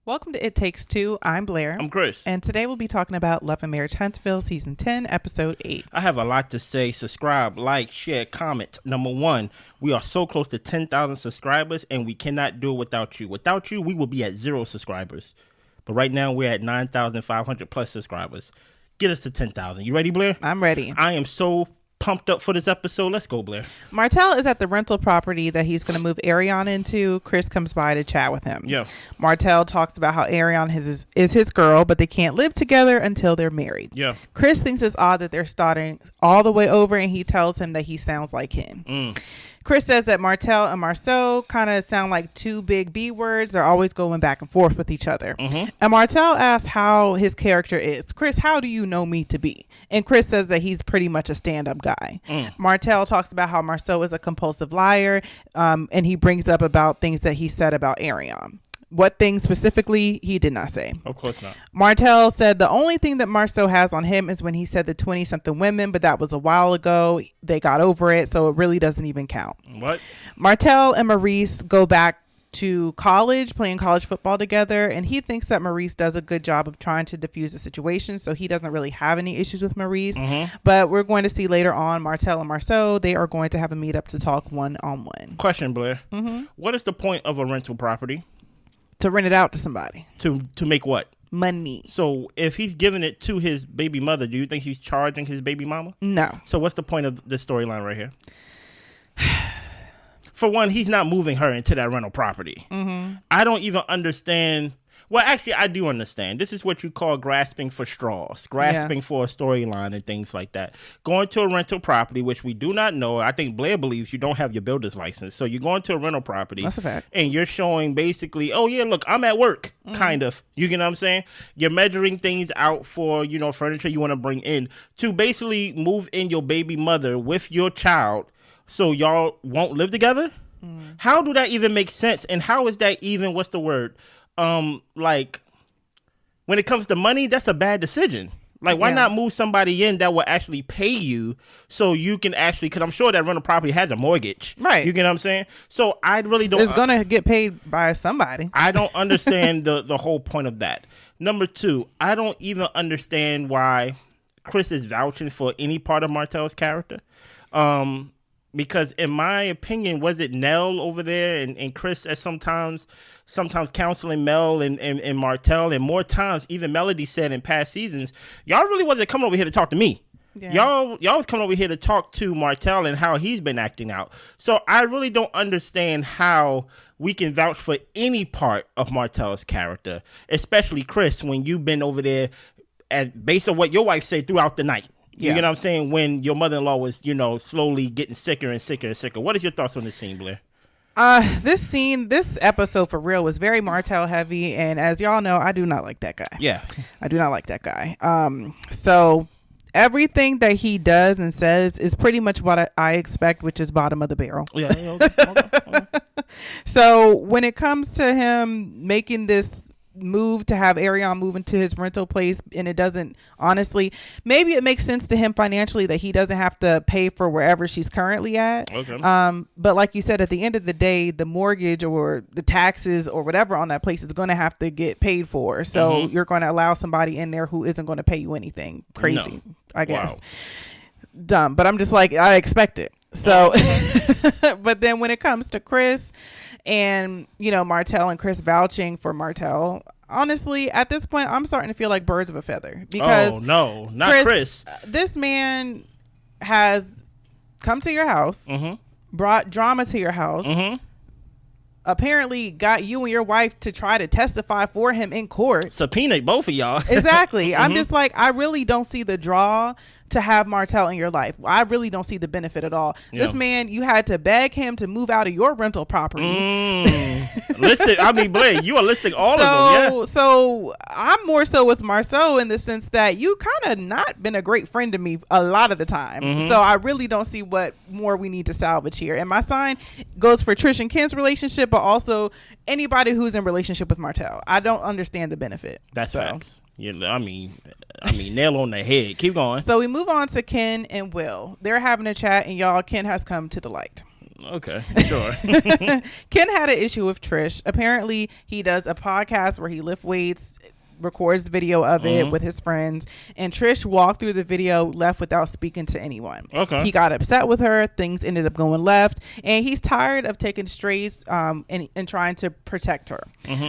Welcome to It Takes Two. I'm Blair. I'm Chris. And today we'll be talking about Love and Marriage Huntsville, Season 10, Episode 8. I have a lot to say. Subscribe, like, share, comment. Number one, we are so close to 10,000 subscribers, and we cannot do it without you. Without you, we will be at 0 subscribers. But right now, we're at 9,500 plus subscribers. Get us to 10,000. You ready, Blair? I'm ready. I am so pumped up for this episode. Let's go, Blair. Martell is at the rental property that he's going to move Arion into. Chris comes by to chat with him. Yeah. Martell talks about how Arion is his girl, but they can't live together until they're married. Yeah. Chris thinks it's odd that they're starting all the way over, and he tells him that he sounds like him. Chris says that Martell and Marsau kind of sound like two big B words. They're always going back and forth with each other. And Martell asks how his character is. Chris, how do you know me to be? And Chris says that he's pretty much a stand-up guy. Martell talks about how Marsau is a compulsive liar, and he brings up about things that he said about Arion. What things specifically, he did not say. Of course not. Martell said the only thing that Marsau has on him is when he said the 20-something women, but that was a while ago. They got over it, so it really doesn't even count. What? Martell and Maurice go back to college, playing college football together, and he thinks that Maurice does a good job of trying to diffuse the situation, so he doesn't really have any issues with Maurice. But we're going to see later on Martell and Marsau, they are going to have a meetup to talk one-on-one. Question, Blair. What is the point of a rental property? To rent it out to somebody. To make what? Money. So if he's giving it to his baby mother, do you think he's charging his baby mama? No. So what's the point of this storyline right here? For one, he's not moving her into that rental property. I don't even understand. Well, actually, I do understand. This is what you call grasping for straws, grasping for a storyline and things like that. Going to a rental property, which we do not know. I think Blair believes you don't have your builder's license. So you're going to a rental property. That's a fact. And you're showing basically, oh, yeah, look, I'm at work, kind of. You get what I'm saying? You're measuring things out for, furniture you want to bring in to basically move in your baby mother with your child so y'all won't live together. How do that even make sense? And how is that even, what's the word? Like when it comes to money, that's a bad decision. Like, why not move somebody in that will actually pay you so you can actually, because I'm sure that rental property has a mortgage. Right. You get what I'm saying? So I really don't. It's going to get paid by somebody. I don't understand the whole point of that. Number two, I don't even understand why Chris is vouching for any part of Martell's character. Because in my opinion, was it Nell over there and Chris at sometimes counseling Mel and Martell, and more times even Melody said in past seasons, y'all really wasn't coming over here to talk to me. Y'all was coming over here to talk to Martell and how he's been acting out. So I really don't understand how we can vouch for any part of Martell's character, especially Chris, when you've been over there based on what your wife said throughout the night. You get what I'm saying? When your mother-in-law was, slowly getting sicker and sicker and sicker. What is your thoughts on this scene, Blair? This episode for real was very Martell heavy. And as y'all know, I do not like that guy. Yeah. I do not like that guy. So everything that he does and says is pretty much what I expect, which is bottom of the barrel. Yeah. Okay. So when it comes to him making this move to have Arion move into his rental place, and it doesn't, honestly, maybe it makes sense to him financially that he doesn't have to pay for wherever she's currently at. But like you said, at the end of the day, the mortgage or the taxes or whatever on that place is going to have to get paid for. So you're going to allow somebody in there who isn't going to pay you anything. Crazy. No. I guess. Wow. Dumb, but I'm just like, I expect it. So but then when it comes to Chris and Martell and Chris vouching for Martell, honestly, at this point, I'm starting to feel like birds of a feather, because no, not Chris. This man has come to your house, brought drama to your house, apparently got you and your wife to try to testify for him in court, subpoenaed both of y'all. Exactly. I'm just like, I really don't see the draw to have Martell in your life. I really don't see the benefit at all. This man, you had to beg him to move out of your rental property. Blair, you are listing all of them. Yeah. So I'm more so with Marsau in the sense that you kind of not been a great friend to me a lot of the time. So I really don't see what more we need to salvage here. And my sign goes for Trish and Ken's relationship, but also anybody who's in relationship with Martell. I don't understand the benefit. That's facts. Yeah, I mean, nail on the head. Keep going. So we move on to Ken and Will. They're having a chat, and y'all, Ken has come to the light. Okay, sure. Ken had an issue with Trish. Apparently, he does a podcast where he lift weights, records the video of it with his friends, and Trish walked through the video, left without speaking to anyone. Okay. He got upset with her. Things ended up going left, and he's tired of taking strays and trying to protect her.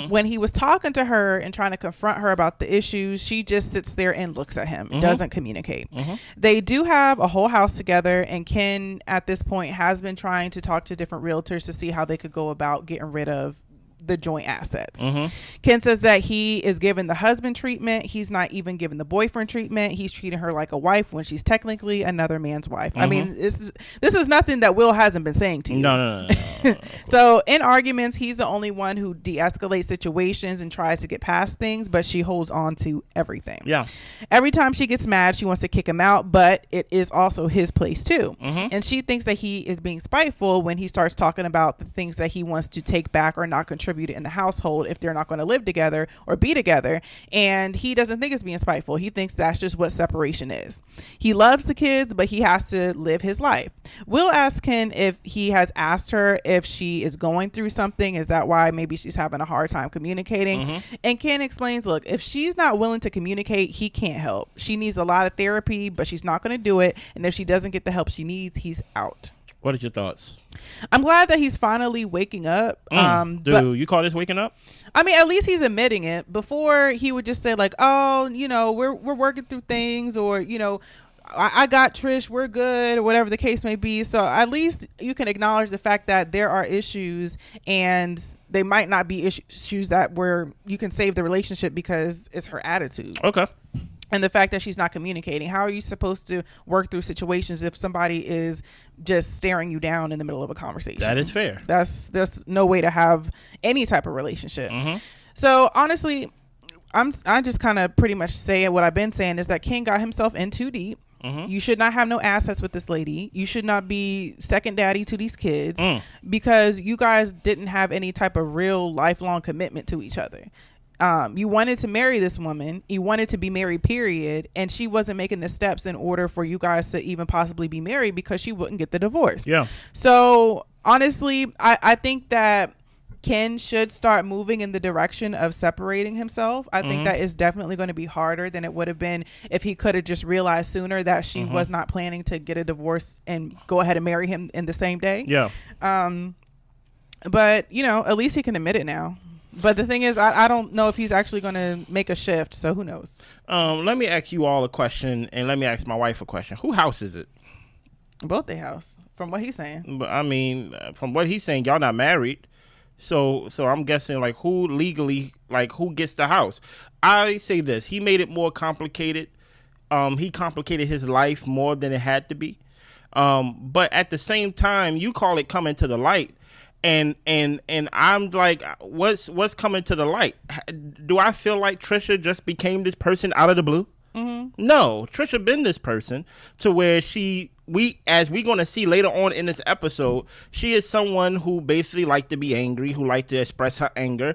When he was talking to her and trying to confront her about the issues, she just sits there and looks at him and doesn't communicate. They do have a whole house together, and Ken at this point has been trying to talk to different realtors to see how they could go about getting rid of the joint assets. Ken says that he is giving the husband treatment. He's not even giving the boyfriend treatment. He's treating her like a wife when she's technically another man's wife. I mean, this is nothing that Will hasn't been saying to you. No. So in arguments, he's the only one who de-escalates situations and tries to get past things, but she holds on to everything. Yeah. Every time she gets mad, she wants to kick him out, but it is also his place too. And she thinks that he is being spiteful when he starts talking about the things that he wants to take back or not contribute in the household if they're not going to live together or be together. And he doesn't think it's being spiteful. He thinks that's just what separation is. He loves the kids, but he has to live his life. Will asks Ken if he has asked her if she is going through something. Is that why maybe she's having a hard time communicating? And Ken explains, look, if she's not willing to communicate, he can't help. She needs a lot of therapy, but she's not going to do it. And if she doesn't get the help she needs, he's out. What are your thoughts? I'm glad that he's finally waking up. Do you call this waking up? I mean, at least he's admitting it. Before, he would just say like, oh, you know, we're working through things, or, you know, I got Trish, we're good, or whatever the case may be. So at least you can acknowledge the fact that there are issues, and they might not be issues that where you can save the relationship because it's her attitude. Okay. And the fact that she's not communicating. How are you supposed to work through situations if somebody is just staring you down in the middle of a conversation? That is fair. There's no way to have any type of relationship. So honestly, I just kind of pretty much say what I've been saying is that Ken got himself in too deep. You should not have no assets with this lady. You should not be second daddy to these kids because you guys didn't have any type of real lifelong commitment to each other. You wanted to marry this woman. You wanted to be married, period. And she wasn't making the steps in order for you guys to even possibly be married because she wouldn't get the divorce. Yeah. So honestly, I think that Ken should start moving in the direction of separating himself. I think that is definitely going to be harder than it would have been if he could have just realized sooner that she was not planning to get a divorce and go ahead and marry him in the same day. Yeah. But, you know, at least he can admit it now. But the thing is, I don't know if he's actually going to make a shift, so who knows? Let me ask you all a question, and let me ask my wife a question. Whose house is it? Both their house, from what he's saying. But I mean, from what he's saying, y'all not married. So I'm guessing, like, who legally, like, who gets the house? I say this. He made it more complicated. He complicated his life more than it had to be. But at the same time, you call it coming to the light. And I'm like, what's coming to the light? Do I feel like Tricia just became this person out of the blue? No, Tricia been this person to where as we going to see later on in this episode, she is someone who basically like to be angry, who like to express her anger.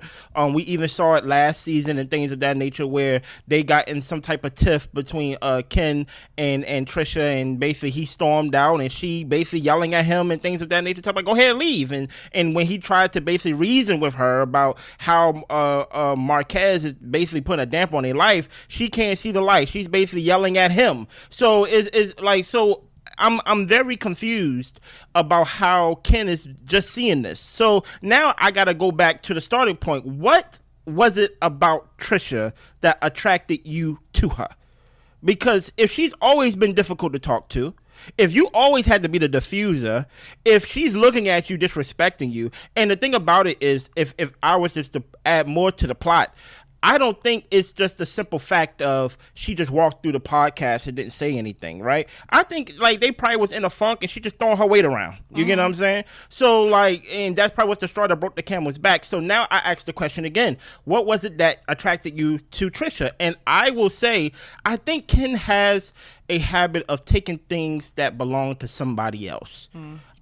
We even saw it last season and things of that nature where they got in some type of tiff between Ken and Tricia, and basically he stormed out and she basically yelling at him and things of that nature, talking like, go ahead, leave. And when he tried to basically reason with her about how Marquez is basically putting a damper on their life, she can't see the light. She's basically yelling at him. So is like, so I'm very confused about how Ken is just seeing this. So now I got to go back to the starting point. What was it about Tricia that attracted you to her? Because if she's always been difficult to talk to, if you always had to be the diffuser, if she's looking at you, disrespecting you, and the thing about it is, if I was just to add more to the plot, I don't think it's just the simple fact of she just walked through the podcast and didn't say anything, right? I think, like, they probably was in a funk and she just throwing her weight around. You get what I'm saying? So, like, and that's probably what's the straw that broke the camel's back. So now I ask the question again. What was it that attracted you to Tricia? And I will say, I think Ken has a habit of taking things that belong to somebody else.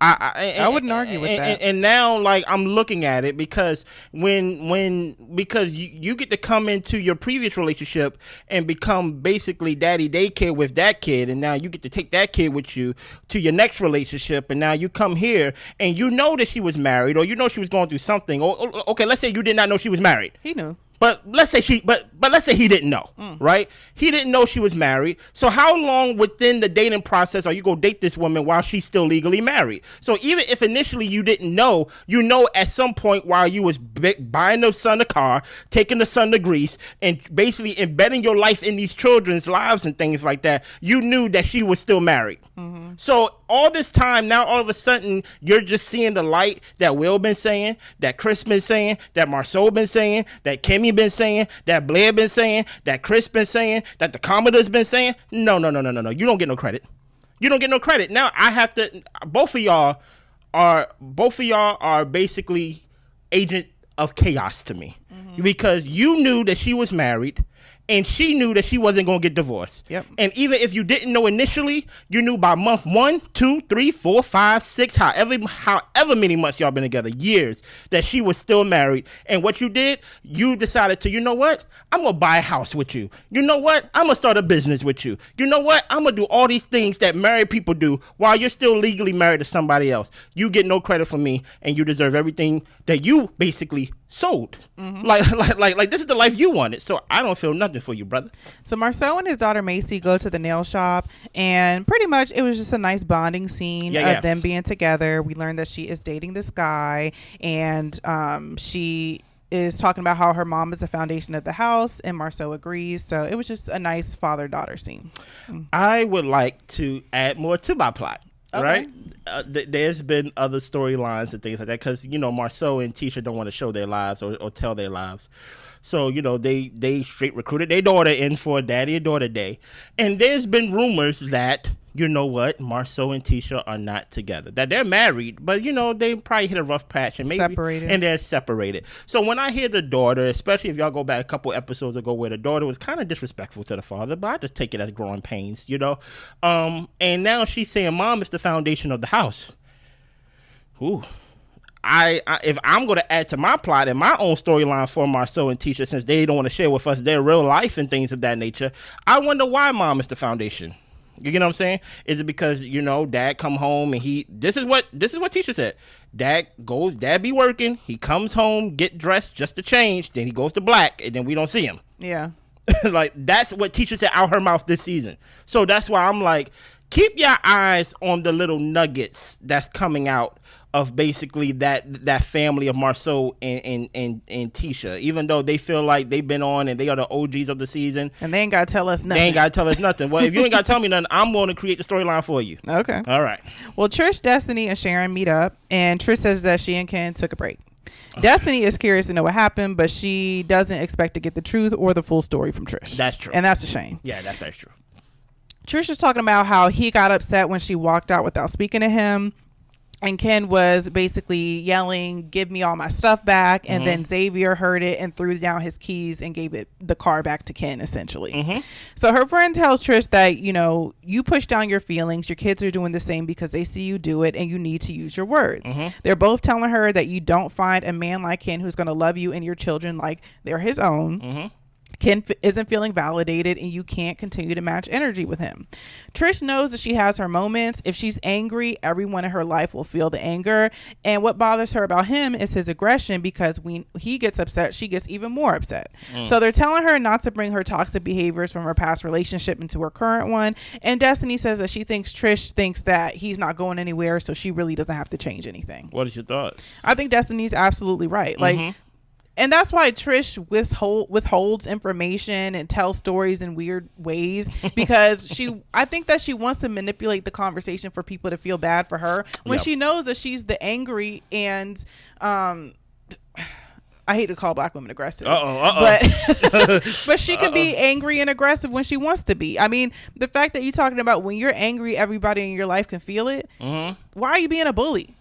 I wouldn't argue with that. And now, like, I'm looking at it because because you get to come into your previous relationship and become basically daddy daycare with that kid, and now you get to take that kid with you to your next relationship, and now you come here and you know that she was married, or you know she was going through something, or okay, let's say you did not know she was married. He knew. But let's say let's say he didn't know, right? He didn't know she was married. So how long within the dating process are you gonna date this woman while she's still legally married? So even if initially you didn't know, you know at some point while you was buying the son a car, taking the son to Greece, and basically embedding your life in these children's lives and things like that, you knew that she was still married. Mm-hmm. So all this time now, all of a sudden, you're just seeing the light that Will been saying, that Chris been saying, that Marcel been saying, that Kimmi been saying, that Blair been saying, that Chris been saying, that the Commodore's been saying. No. You don't get no credit. You don't get no credit. Now I have to. Both of y'all are basically agent of chaos to me, because you knew that she was married. And she knew that she wasn't going to get divorced. Yep. And even if you didn't know initially, you knew by month 1, 2, 3, 4, 5, 6, however many months y'all been together, years, that she was still married. And what you did, you decided to, you know what? I'm going to buy a house with you. You know what? I'm going to start a business with you. You know what? I'm going to do all these things that married people do while you're still legally married to somebody else. You get no credit from me, and you deserve everything that you basically sold. Mm-hmm. Like this is the life you wanted. So I don't feel nothing for you, brother. So Marcel and his daughter Maci go to the nail shop, and pretty much it was just a nice bonding scene of them being together. We learned that she is dating this guy, and she is talking about how her mom is the foundation of the house, and Marcel agrees. So it was just a nice father-daughter scene. I would like to add more to my plot. Okay. Right? There's been other storylines and things like that, because, you know, Marcel and Tricia don't want to show their lives or tell their lives. So, you know, they straight recruited their daughter in for a daddy and daughter day. And there's been rumors that, you know what, Marcel and Tricia are not together. That they're married, but, you know, they probably hit a rough patch and maybe separated. And they're separated. So when I hear the daughter, especially if y'all go back a couple episodes ago where the daughter was kind of disrespectful to the father, but I just take it as growing pains, you know. And now she's saying mom is the foundation of the house. Ooh. If I'm going to add to my plot and my own storyline for Marcel and Tricia, since they don't want to share with us their real life and things of that nature, I wonder why mom is the foundation. You get what I'm saying? Is it because, you know, dad come home and this is what Tricia said. Dad be working. He comes home, get dressed just to change. Then he goes to black, and then we don't see him. Yeah. Like, that's what Tricia said out her mouth this season. So that's why I'm like, keep your eyes on the little nuggets that's coming out of basically that family of Marcel and Tricia, even though they feel like they've been on and they are the OGs of the season. And they ain't got to tell us nothing. They ain't got to tell us nothing. Well, if you ain't got to tell me nothing, I'm going to create the storyline for you. Okay. All right. Well, Trish, Destiny, and Sharon meet up, and Trish says that she and Ken took a break. Destiny is curious to know what happened, but she doesn't expect to get the truth or the full story from Trish. That's true. And that's a shame. Yeah, that's true. Trish is talking about how he got upset when she walked out without speaking to him. And Ken was basically yelling, "Give me all my stuff back." And then Xavier heard it and threw down his keys and gave the car back to Ken, essentially. So her friend tells Trish that, you know, you push down your feelings. Your kids are doing the same because they see you do it, and you need to use your words. They're both telling her that you don't find a man like Ken who's going to love you and your children like they're his own. Ken isn't feeling validated, and you can't continue to match energy with him. Trish knows that she has her moments. If she's angry, everyone in her life will feel the anger. And what bothers her about him is his aggression, because when he gets upset, she gets even more upset. So they're telling her not to bring her toxic behaviors from her past relationship into her current one. And Destiny says that Trish thinks that he's not going anywhere, so she really doesn't have to change anything. What is your thoughts? I think Destiny's absolutely right. Like, and that's why Trish withholds information and tells stories in weird ways, because I think that she wants to manipulate the conversation for people to feel bad for her when she knows that she's the angry and I hate to call black women aggressive, but she can be angry and aggressive when she wants to be. I mean, the fact that you're talking about when you're angry, everybody in your life can feel it. Why are you being a bully?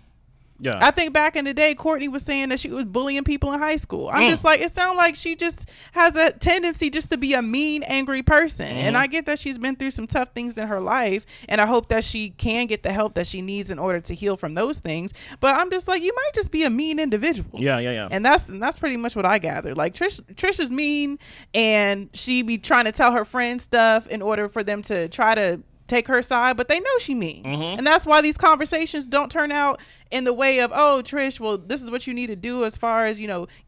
Yeah. I think back in the day, Courtney was saying that she was bullying people in high school. I'm just like, it sounds like she just has a tendency just to be a mean, angry person. And I get that she's been through some tough things in her life, and I hope that she can get the help that she needs in order to heal from those things. But I'm just like, you might just be a mean individual. Yeah. And that's pretty much what I gathered. Like Trish is mean, and she be trying to tell her friends stuff in order for them to try to take her side, but they know she mean. And that's why these conversations don't turn out in the way of, oh, Trish, well, this is what you need to do as far as,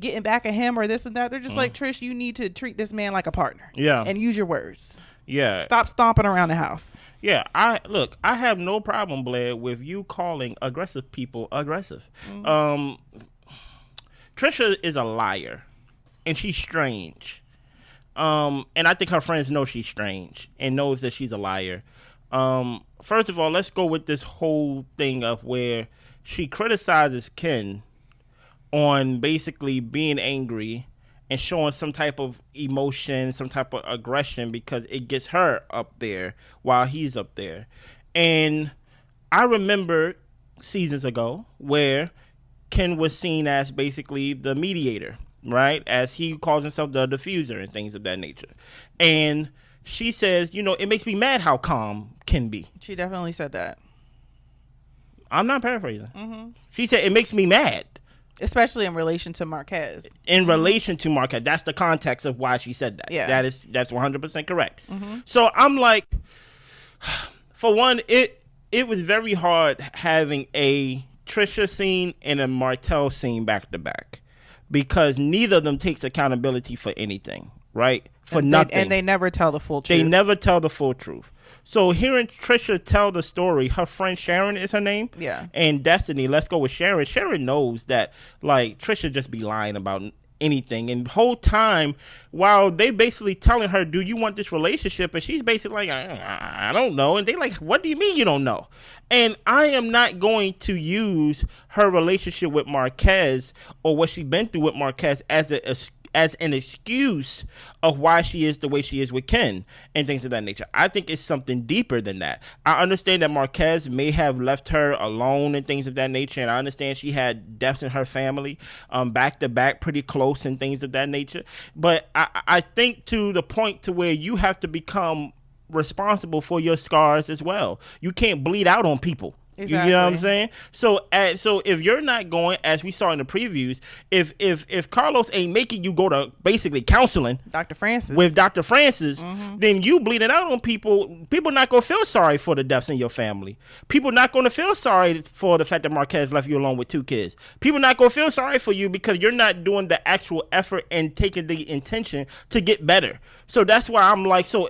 getting back at him or this and that. They're just like, Trish, you need to treat this man like a partner. Yeah. And use your words. Yeah. Stop stomping around the house. Yeah. I have no problem, Blair, with you calling aggressive people aggressive. Trisha is a liar, and she's strange. And I think her friends know she's strange and knows that she's a liar. First of all, let's go with this whole thing of where she criticizes Ken on basically being angry and showing some type of emotion, some type of aggression, because it gets her up there while he's up there. And I remember seasons ago where Ken was seen as basically the mediator, right? As he calls himself the diffuser and things of that nature. And she says, it makes me mad how calm Ken be. She definitely said that. I'm not paraphrasing. She said, it makes me mad. Especially in relation to Marquez. In relation to Marquez. That's the context of why she said that. Yeah. That's 100% correct. So I'm like, for one, it was very hard having a Tricia scene and a Martell scene back to back, because neither of them takes accountability for anything, right? For nothing. And they never tell the full truth. They never tell the full truth. So hearing Tricia tell the story, her friend Sharon is her name. Yeah. And Destiny, let's go with Sharon. Sharon knows that, like, Tricia just be lying about anything. And the whole time, while they basically telling her, do you want this relationship? And she's basically like, I don't know. And they like, what do you mean you don't know? And I am not going to use her relationship with Marquez or what she's been through with Marquez as an excuse of why she is the way she is with Ken and things of that nature. I think it's something deeper than that. I understand that Marquez may have left her alone and things of that nature, and I understand she had deaths in her family, back to back, pretty close and things of that nature. But I think to the point to where you have to become responsible for your scars as well. You can't bleed out on people. Exactly. You know what I'm saying? So if you're not going, as we saw in the previews, if Carlos ain't making you go to basically counseling Dr. Francis with Dr. Francis, then you bleeding out on people not going to feel sorry for the deaths in your family. People not going to feel sorry for the fact that Marquez left you alone with 2 kids. People not going to feel sorry for you because you're not doing the actual effort and taking the intention to get better. So that's why I'm like, so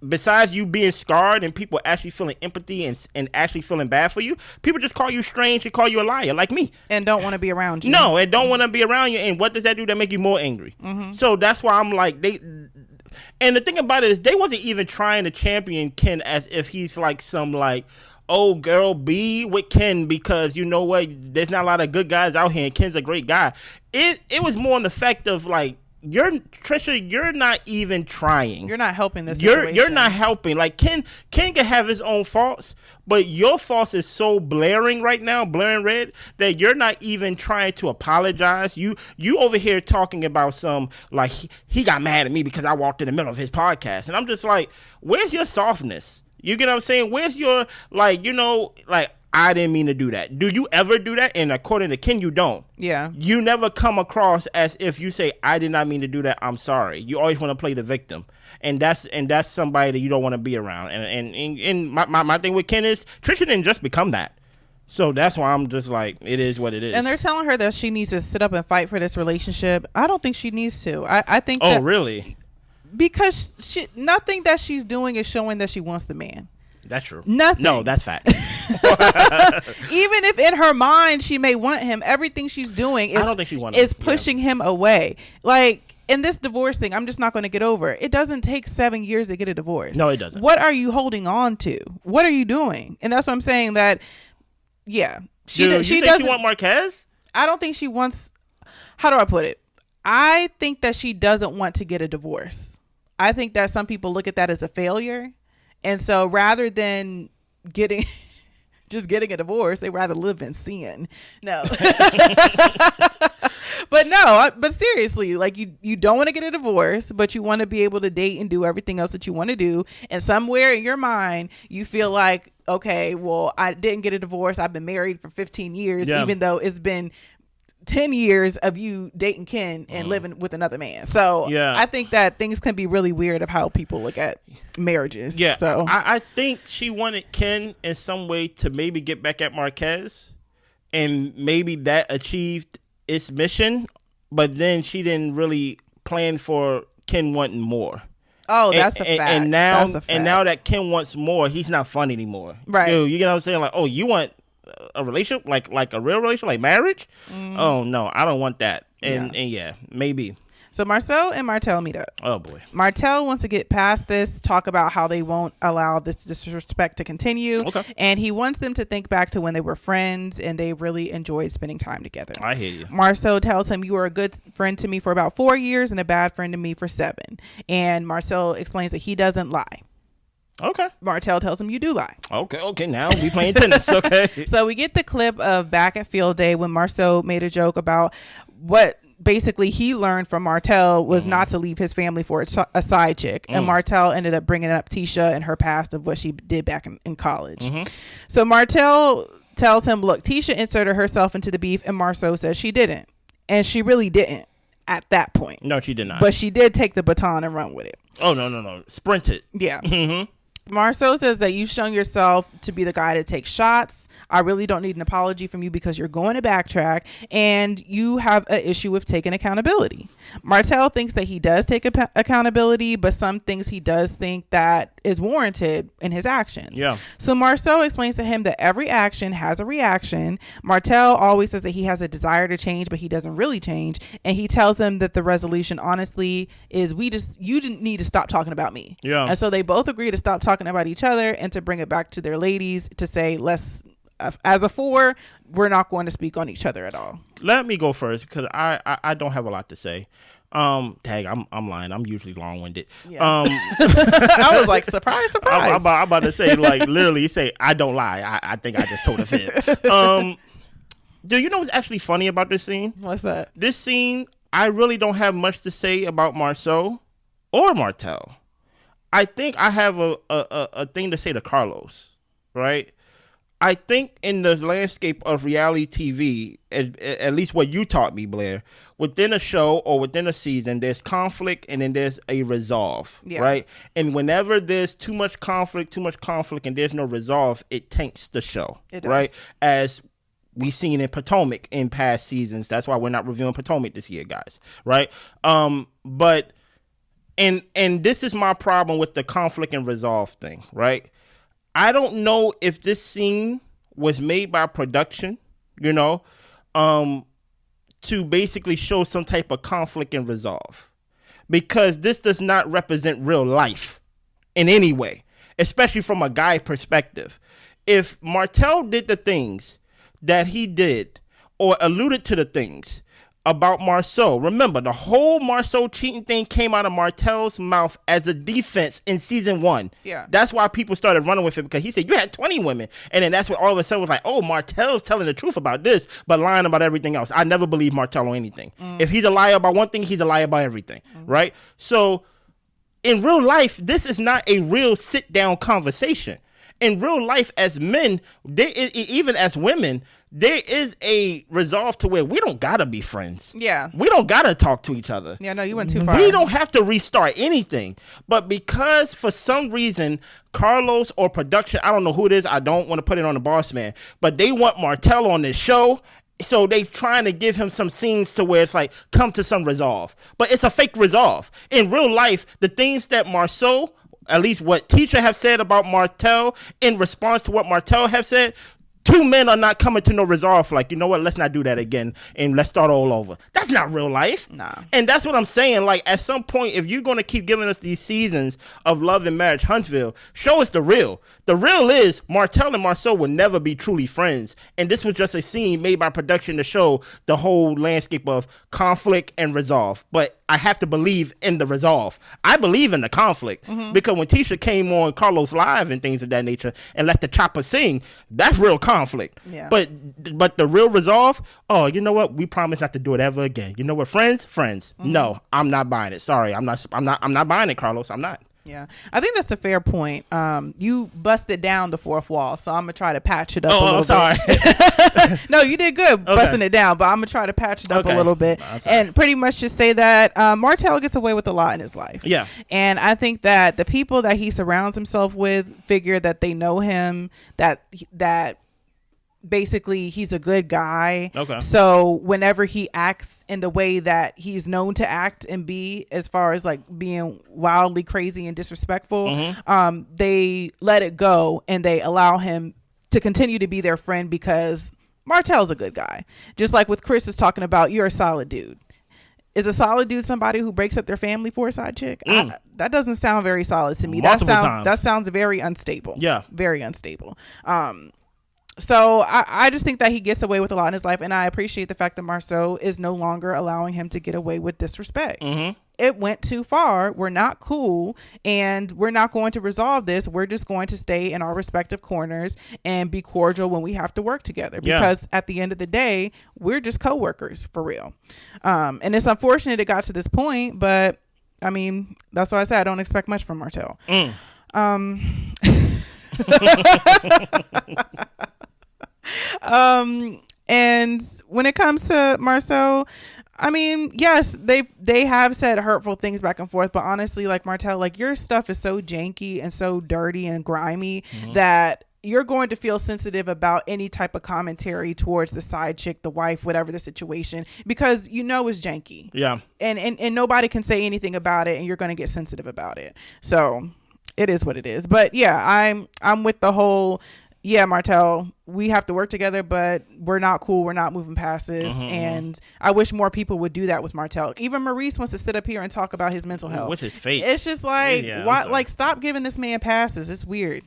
besides you being scarred and people actually feeling empathy and actually feeling bad for you, people just call you strange and call you a liar, like me. And don't want to be around you. No, and don't want to be around you. And what does that do? That make you more angry. So that's why I'm like, and the thing about it is they wasn't even trying to champion Ken as if he's like some like, oh girl, be with Ken because you know what, there's not a lot of good guys out here and Ken's a great guy. It was more on the fact of like, Tricia, you're not even trying. You're not helping this situation. You're not helping. Like Ken can have his own faults, but your faults is so blaring right now, blaring red, that you're not even trying to apologize. You over here talking about some like he got mad at me because I walked in the middle of his podcast, and I'm just like, where's your softness? You get what I'm saying? Where's your like, I didn't mean to do that. Do you ever do that? And according to Ken, you don't. Yeah. You never come across as if you say, I did not mean to do that. I'm sorry. You always want to play the victim. And that's somebody that you don't want to be around. And my thing with Ken is Tricia didn't just become that. So that's why I'm just like, it is what it is. And they're telling her that she needs to sit up and fight for this relationship. I don't think she needs to. I think Oh, really? Because nothing that she's doing is showing that she wants the man. That's true. Nothing. No, that's fact. Even if in her mind she may want him, everything she's doing I don't think she wants him. is pushing him away. Like in this divorce thing, I'm just not going to get over. It doesn't take 7 years to get a divorce. No, it doesn't. What are you holding on to? What are you doing? And that's what I'm saying. That she doesn't want Marquez. I don't think she wants. How do I put it? I think that she doesn't want to get a divorce. I think that some people look at that as a failure. And so rather than getting just getting a divorce. They rather live in sin. No. But seriously, like you don't want to get a divorce, but you want to be able to date and do everything else that you want to do. And somewhere in your mind, you feel like, okay, well, I didn't get a divorce. I've been married for 15 years, even though it's been 10 years of you dating Ken and living with another man. So I think that things can be really weird of how people look at marriages. Yeah. So I think she wanted Ken in some way to maybe get back at Marquez, and maybe that achieved its mission, but then she didn't really plan for Ken wanting more. Oh, that's a fact. And now that Ken wants more, he's not fun anymore. Right. You know what I'm saying? Like, oh, you want a relationship, like a real relationship, like marriage? Oh no, I don't want that. And maybe. So Marsau and Martell meet up. Oh boy. Martell wants to get past this, talk about how they won't allow this disrespect to continue. Okay. And he wants them to think back to when they were friends and they really enjoyed spending time together. I hear you. Marsau tells him, you were a good friend to me for about 4 years and a bad friend to me for 7. And Marsau explains that he doesn't lie. Okay. Martell tells him, you do lie. Okay. Now we playing tennis. Okay. So we get the clip of back at field day when Marsau made a joke about what basically he learned from Martell was not to leave his family for a side chick. And Martell ended up bringing up Tricia and her past of what she did back in college. So Martell tells him, look, Tricia inserted herself into the beef and Marsau says she didn't. And she really didn't at that point. No, she did not. But she did take the baton and run with it. Oh, no. Sprint it. Yeah. Marsau says that you've shown yourself to be the guy to take shots. I really don't need an apology from you because you're going to backtrack and you have an issue with taking accountability. Martell thinks that he does take accountability, but some things he does think that is warranted in his actions. Yeah. So Marsau explains to him that every action has a reaction. Martell always says that he has a desire to change, but he doesn't really change. And he tells him that the resolution, honestly, is you need to stop talking about me. Yeah. And so they both agree to stop talking about each other and to bring it back to their ladies to say, as a 4, we're not going to speak on each other at all. Let me go first because I don't have a lot to say. I'm lying. I'm usually long-winded. Yeah. I was like, surprise. I'm about to say, like, literally say, I don't lie. I think I just told a fib. Do you know what's actually funny about this scene? What's that? This scene, I really don't have much to say about Marsau or Martell. I think I have a thing to say to Carlos, right? I think in the landscape of reality TV, at least what you taught me, Blair, within a show or within a season, there's conflict and then there's a resolve, right? And whenever there's too much conflict and there's no resolve, it tanks the show, right? As we seen in Potomac in past seasons. That's why we're not reviewing Potomac this year, guys, right? But this is my problem with the conflict and resolve thing, right? I don't know if this scene was made by production, to basically show some type of conflict and resolve, because this does not represent real life in any way, especially from a guy perspective. If Martell did the things that he did or alluded to the things about Marsau, remember the whole Marsau cheating thing came out of Martell's mouth as a defense in season 1. Yeah, that's why people started running with it, because he said you had 20 women, and then that's what all of a sudden was like, oh, Martell's telling the truth about this but lying about everything else. I never believe Martell on anything. If he's a liar about one thing, he's a liar about everything, right? So in real life, this is not a real sit down conversation. In real life, as men, even as women, there is a resolve to where we don't gotta be friends. Yeah, we don't gotta talk to each other. Yeah, no, you went too far. We don't have to restart anything. But because for some reason Carlos or production, I don't know who it is, I don't want to put it on the boss man, but they want Martell on this show, so they trying to give him some scenes to where it's like, come to some resolve. But it's a fake resolve. In real life, the things that Marsau, at least what Tricia have said about Martell in response to what Martell have said, 2 men are not coming to no resolve. Like, you know what? Let's not do that again and let's start all over. That's That's not real life. Nah. And that's what I'm saying. Like, at some point, if you're going to keep giving us these seasons of Love and Marriage Huntsville, show us the real. The real is Martell and Marsau will never be truly friends. And this was just a scene made by production to show the whole landscape of conflict and resolve. But I have to believe in the resolve. I believe in the conflict because when Tisha came on Carlos Live and things of that nature and let the chopper sing, that's real conflict. Yeah. But the real resolve, oh, you know what? We promise not to do it ever again. You know what? Friends. No, I'm not buying it. Sorry, I'm not buying it, Carlos. I'm not. Yeah, I think that's a fair point. You busted down the fourth wall, so I'm gonna try to patch it up a little sorry. bit. No, you did good busting it down, but I'm gonna try to patch it up a little bit and pretty much just say that Martell gets away with a lot in his life. Yeah, and I think that the people that he surrounds himself with figure that they know him, that basically he's a good guy. Okay. So whenever he acts in the way that he's known to act and be, as far as like being wildly crazy and disrespectful, they let it go and they allow him to continue to be their friend because Martell's a good guy. Just like with Chris is talking about, you're a solid dude. Is a solid dude somebody who breaks up their family for a side chick? That doesn't sound very solid to me. That sounds very unstable. Yeah. Very unstable. So I just think that he gets away with a lot in his life, and I appreciate the fact that Marsau is no longer allowing him to get away with disrespect. It went too far. We're not cool, and we're not going to resolve this. We're just going to stay in our respective corners and be cordial when we have to work together. Because at the end of the day, we're just coworkers for real. And it's unfortunate it got to this point, but I mean, that's why I said I don't expect much from Martell. And when it comes to Marsau, I mean, yes, they have said hurtful things back and forth, but honestly, like Martell, like your stuff is so janky and so dirty and grimy that you're going to feel sensitive about any type of commentary towards the side chick, the wife, whatever the situation, because you know it's janky. Yeah. And nobody can say anything about it, and you're going to get sensitive about it. So it is what it is. But yeah, I'm with the whole, yeah, Martell, we have to work together, but we're not cool. We're not moving past this. And I wish more people would do that with Martell. Even Maurice wants to sit up here and talk about his mental health. Which is fake. It's just like, why? Like, stop giving this man passes. It's weird.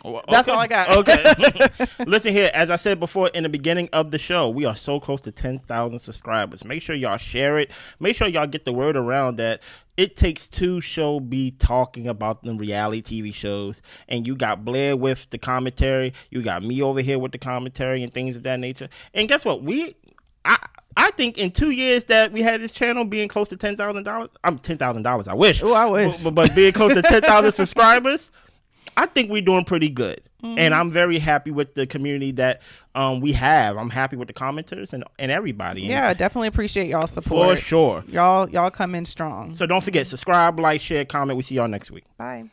Well, okay. That's all I got. Okay. Listen here, as I said before in the beginning of the show, we are so close to 10,000 subscribers. Make sure y'all share it. Make sure y'all get the word around that It Takes Two show be talking about the reality TV shows. And you got Blair with the commentary. You got me over here with the commentary and things of that nature. And guess what? I think in 2 years that we had this channel being close to $10,000. $10,000. I wish. Oh, I wish. But being close to 10,000 subscribers, I think we're doing pretty good. And I'm very happy with the community that we have. I'm happy with the commenters and everybody. Yeah, definitely appreciate y'all support. For sure. Y'all come in strong. So don't forget, subscribe, like, share, comment. We see y'all next week. Bye.